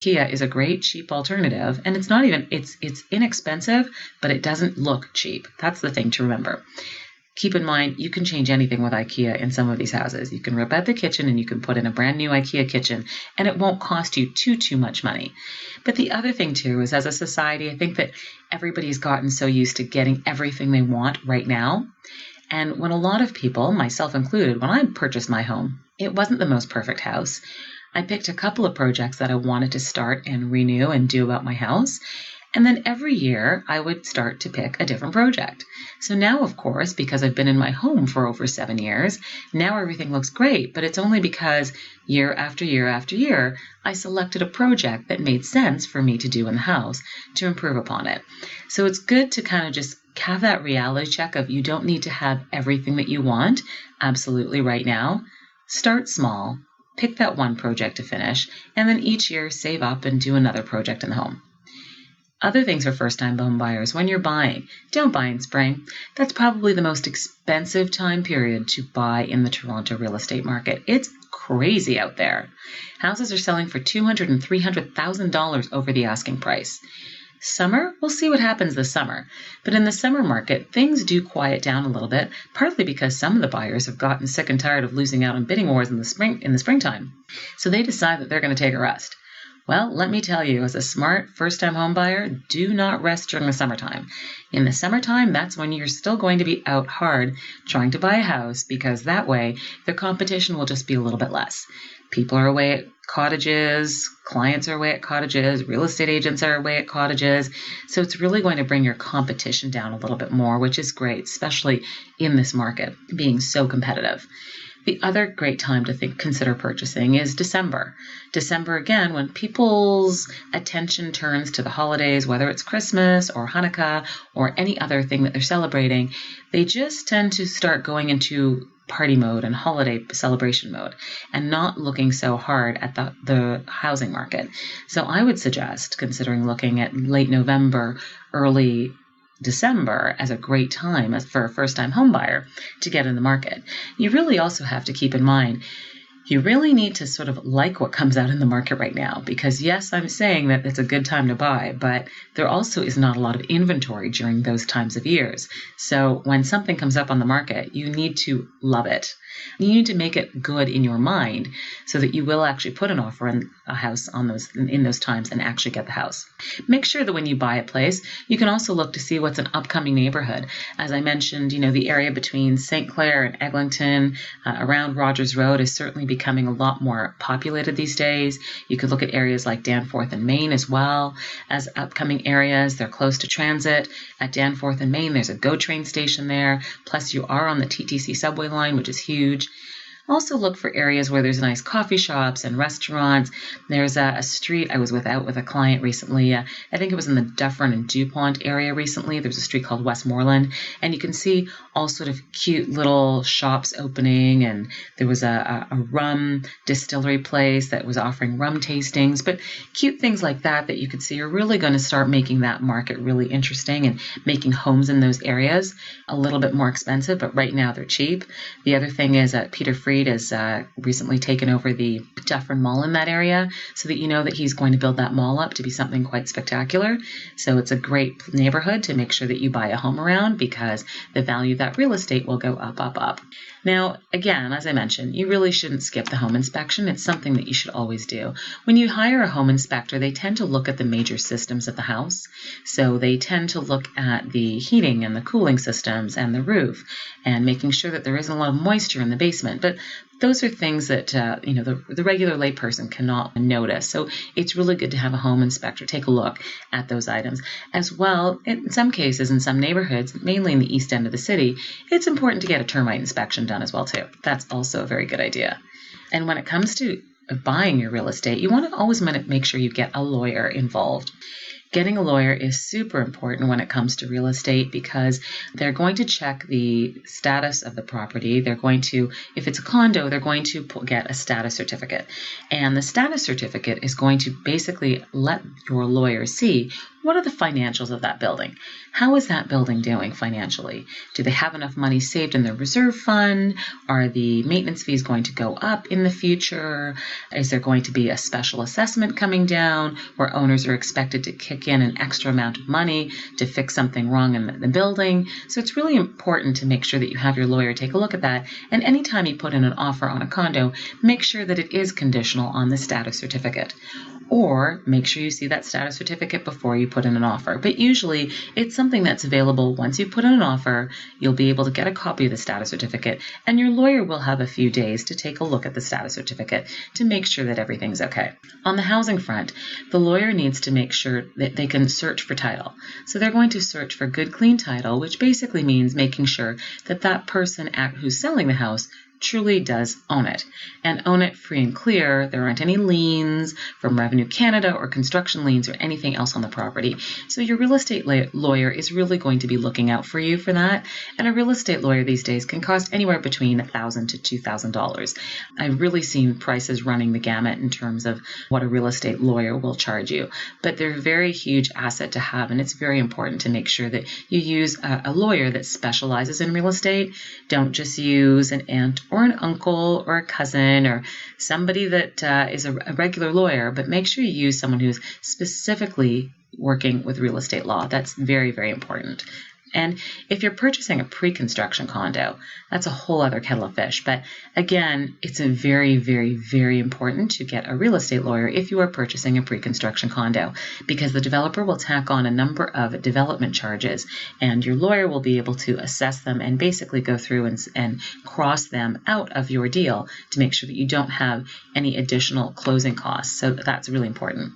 IKEA is a great cheap alternative, and it's not even, it's inexpensive, but it doesn't look cheap. That's the thing to remember. Keep in mind, you can change anything with IKEA in some of these houses. You can rip out the kitchen and you can put in a brand new IKEA kitchen, and it won't cost you too much money. But the other thing too is, as a society, I think that everybody's gotten so used to getting everything they want right now. And when a lot of people, myself included, when I purchased my home, it wasn't the most perfect house. I picked a couple of projects that I wanted to start and renew and do about my house. And then every year I would start to pick a different project. So now, of course, because I've been in my home for over 7 years, now everything looks great, but it's only because year after year after year, I selected a project that made sense for me to do in the house to improve upon it. So it's good to kind of just have that reality check of, you don't need to have everything that you want absolutely right now. Start small. Pick that one project to finish, and then each year save up and do another project in the home. Other things for first-time home buyers: when you're buying, don't buy in spring. That's probably the most expensive time period to buy in the Toronto real estate market. It's crazy out there. Houses are selling for $200,000 and $300,000 over the asking price. Summer, we'll see what happens this summer. But in the summer market, things do quiet down a little bit, partly because some of the buyers have gotten sick and tired of losing out on bidding wars in the springtime. So they decide that they're going to take a rest. Well, let me tell you, as a smart first-time home buyer, do not rest during the summertime. In the summertime, that's when you're still going to be out hard trying to buy a house, because that way the competition will just be a little bit less. People are away at cottages, clients are away at cottages, real estate agents are away at cottages. So it's really going to bring your competition down a little bit more, which is great, especially in this market being so competitive. The other great time to consider purchasing is December. December, again, when people's attention turns to the holidays, whether it's Christmas or Hanukkah or any other thing that they're celebrating, they just tend to start going into party mode and holiday celebration mode and not looking so hard at the housing market. So I would suggest considering looking at late November, early December as a great time for a first-time home buyer to get in the market. You really also have to keep in mind, you really need to sort of like what comes out in the market right now, because yes, I'm saying that it's a good time to buy, but there also is not a lot of inventory during those times of years. So when something comes up on the market, you need to love it. You need to make it good in your mind so that you will actually put an offer on a house in those times and actually get the house. Make sure that when you buy a place, you can also look to see what's an upcoming neighborhood. As I mentioned, the area between St. Clair and Eglinton, around Rogers Road, is certainly becoming a lot more populated these days. You could look at areas like Danforth and Main as well as upcoming areas. They're close to transit. At Danforth and Main, there's a GO train station there. Plus, you are on the TTC subway line, which is huge. Also look for areas where there's nice coffee shops and restaurants. There's a street I was out with a client recently. I think it was in the Dufferin and DuPont area recently. There's a street called Westmoreland, and you can see all sort of cute little shops opening, and there was a rum distillery place that was offering rum tastings. But cute things like that you could see are really going to start making that market really interesting and making homes in those areas a little bit more expensive, but right now they're cheap. The other thing is that Peter Freed has recently taken over the Dufferin Mall in that area, so that you know that he's going to build that mall up to be something quite spectacular. So it's a great neighborhood to make sure that you buy a home around, because the value of that real estate will go up, up, up. Now, again, as I mentioned, you really shouldn't skip the home inspection. It's something that you should always do. When you hire a home inspector, they tend to look at the major systems of the house. So they tend to look at the heating and the cooling systems and the roof and making sure that there isn't a lot of moisture in the basement. But those are things that the regular layperson cannot notice. So it's really good to have a home inspector take a look at those items. As well, in some cases, in some neighborhoods, mainly in the east end of the city, it's important to get a termite inspection done as well too. That's also a very good idea. And when it comes to buying your real estate, you want to always make sure you get a lawyer involved. Getting a lawyer is super important when it comes to real estate, because they're going to check the status of the property. They're going to, if it's a condo, they're going to get a status certificate. And the status certificate is going to basically let your lawyer see what are the financials of that building? How is that building doing financially? Do they have enough money saved in their reserve fund? Are the maintenance fees going to go up in the future? Is there going to be a special assessment coming down where owners are expected to kick in an extra amount of money to fix something wrong in the building? So it's really important to make sure that you have your lawyer take a look at that. And anytime you put in an offer on a condo, make sure that it is conditional on the status certificate. Or make sure you see that status certificate before you put in an offer. But usually it's something that's available once you put in an offer. You'll be able to get a copy of the status certificate, and your lawyer will have a few days to take a look at the status certificate to make sure that everything's okay. On the housing front, the lawyer needs to make sure that they can search for title. So they're going to search for good, clean title, which basically means making sure that that person who's selling the house truly does own it, and own it free and clear. There aren't any liens from Revenue Canada or construction liens or anything else on the property. So your real estate lawyer is really going to be looking out for you for that. And a real estate lawyer these days can cost anywhere between $1,000 to $2,000. I've really seen prices running the gamut in terms of what a real estate lawyer will charge you, but they're a very huge asset to have, and it's very important to make sure that you use a lawyer that specializes in real estate. Don't just use an aunt or an uncle or a cousin or somebody that is a regular lawyer, but make sure you use someone who's specifically working with real estate law. That's very, very important. And if you're purchasing a pre-construction condo, that's a whole other kettle of fish. But again, it's a very, very, very important to get a real estate lawyer if you are purchasing a pre-construction condo, because the developer will tack on a number of development charges, and your lawyer will be able to assess them and basically go through and cross them out of your deal to make sure that you don't have any additional closing costs. So that's really important.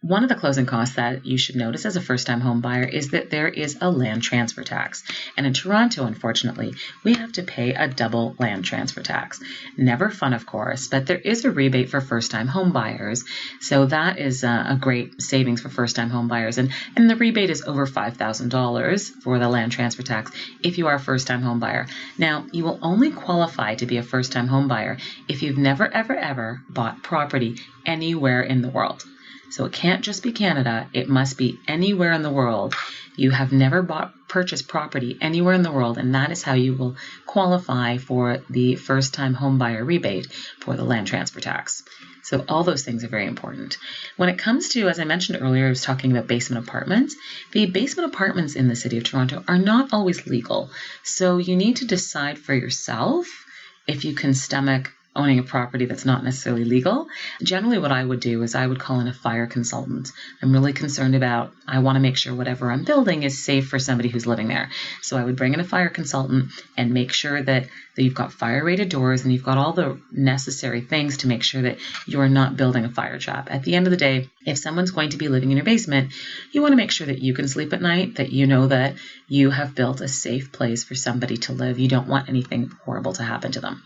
One of the closing costs that you should notice as a first-time home buyer is that there is a land transfer tax. And in Toronto, unfortunately, we have to pay a double land transfer tax. Never fun, of course, but there is a rebate for first-time home buyers. So that is a great savings for first-time home buyers. And the rebate is over $5,000 for the land transfer tax if you are a first-time home buyer. Now, you will only qualify to be a first-time home buyer if you've never, ever, ever bought property anywhere in the world. So it can't just be Canada, it must be anywhere in the world. You have never purchased property anywhere in the world, and that is how you will qualify for the first-time home buyer rebate for the land transfer tax. So all those things are very important. When it comes to, as I mentioned earlier, I was talking about basement apartments. The basement apartments in the city of Toronto are not always legal. So you need to decide for yourself if you can stomach owning a property that's not necessarily legal. Generally, what I would do is I would call in a fire consultant. I'm really concerned about, I want to make sure whatever I'm building is safe for somebody who's living there. So I would bring in a fire consultant and make sure that you've got fire-rated doors and you've got all the necessary things to make sure that you're not building a fire trap. At the end of the day, if someone's going to be living in your basement, you want to make sure that you can sleep at night, that you know that you have built a safe place for somebody to live. You don't want anything horrible to happen to them.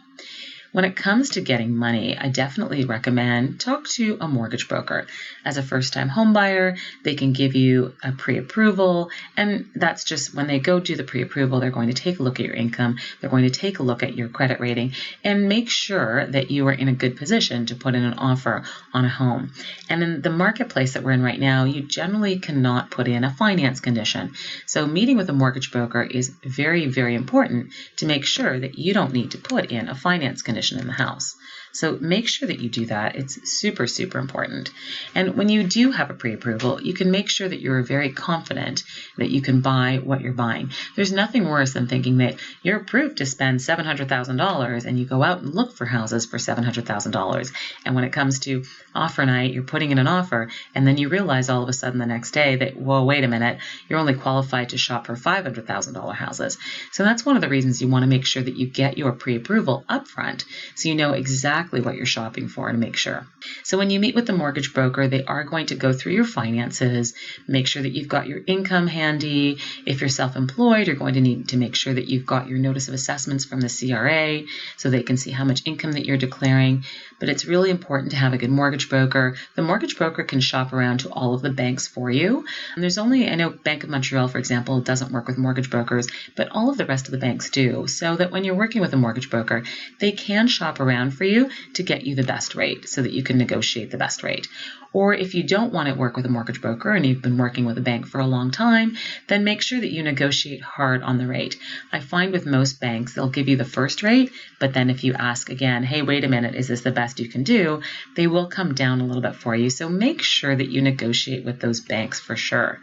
When it comes to getting money, I definitely recommend talk to a mortgage broker. As a first-time home buyer, they can give you a pre-approval, and that's just when they go do the pre-approval, they're going to take a look at your income, they're going to take a look at your credit rating, and make sure that you are in a good position to put in an offer on a home. And in the marketplace that we're in right now, you generally cannot put in a finance condition. So meeting with a mortgage broker is very, very important to make sure that you don't need to put in a finance condition in the house. So make sure that you do that. It's super, super important. And when you do have a pre-approval, you can make sure that you're very confident that you can buy what you're buying. There's nothing worse than thinking that you're approved to spend $700,000 and you go out and look for houses for $700,000. And when it comes to offer night, you're putting in an offer, and then you realize all of a sudden the next day that, whoa, wait a minute, you're only qualified to shop for $500,000 houses. So that's one of the reasons you want to make sure that you get your pre-approval upfront so you know exactly what you're shopping for and make sure. So when you meet with the mortgage broker, they are going to go through your finances, make sure that you've got your income handy. If you're self-employed, you're going to need to make sure that you've got your notice of assessments from the CRA so they can see how much income that you're declaring. But it's really important to have a good mortgage broker. The mortgage broker can shop around to all of the banks for you. And there's only, I know Bank of Montreal, for example, doesn't work with mortgage brokers, but all of the rest of the banks do. So that when you're working with a mortgage broker, they can shop around for you to get you the best rate so that you can negotiate the best rate. Or if you don't want to work with a mortgage broker and you've been working with a bank for a long time, then make sure that you negotiate hard on the rate. I find with most banks, they'll give you the first rate, but then if you ask again, hey, wait a minute, is this the best you can do? They will come down a little bit for you. So make sure that you negotiate with those banks for sure.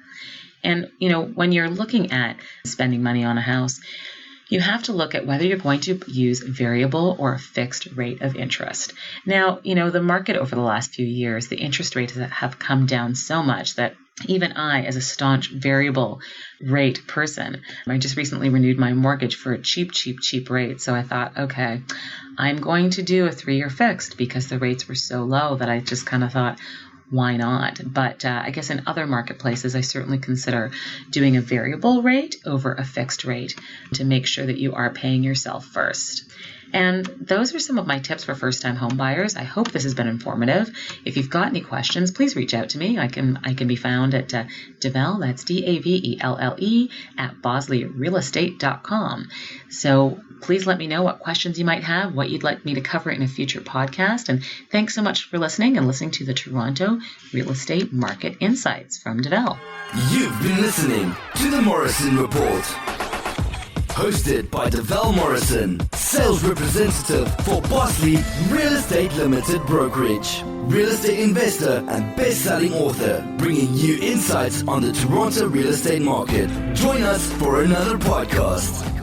And, when you're looking at spending money on a house, you have to look at whether you're going to use variable or a fixed rate of interest. Now, the market over the last few years, the interest rates have come down so much that even I, as a staunch variable rate person, I just recently renewed my mortgage for a cheap rate. So I thought, okay, I'm going to do a 3-year fixed because the rates were so low that I just kind of thought, why not? But I guess in other marketplaces, I certainly consider doing a variable rate over a fixed rate to make sure that you are paying yourself first. And those are some of my tips for first-time home buyers. I hope this has been informative. If you've got any questions, please reach out to me. I can be found at Davelle, that's Davelle, at bosleyrealestate.com. So please let me know what questions you might have, what you'd like me to cover in a future podcast. And thanks so much for listening to the Toronto Real Estate Market Insights from Davelle. You've been listening to The Morrison Report. Hosted by Davelle Morrison, sales representative for Bosley Real Estate Limited Brokerage, real estate investor and best-selling author, bringing you insights on the Toronto real estate market. Join us for another podcast.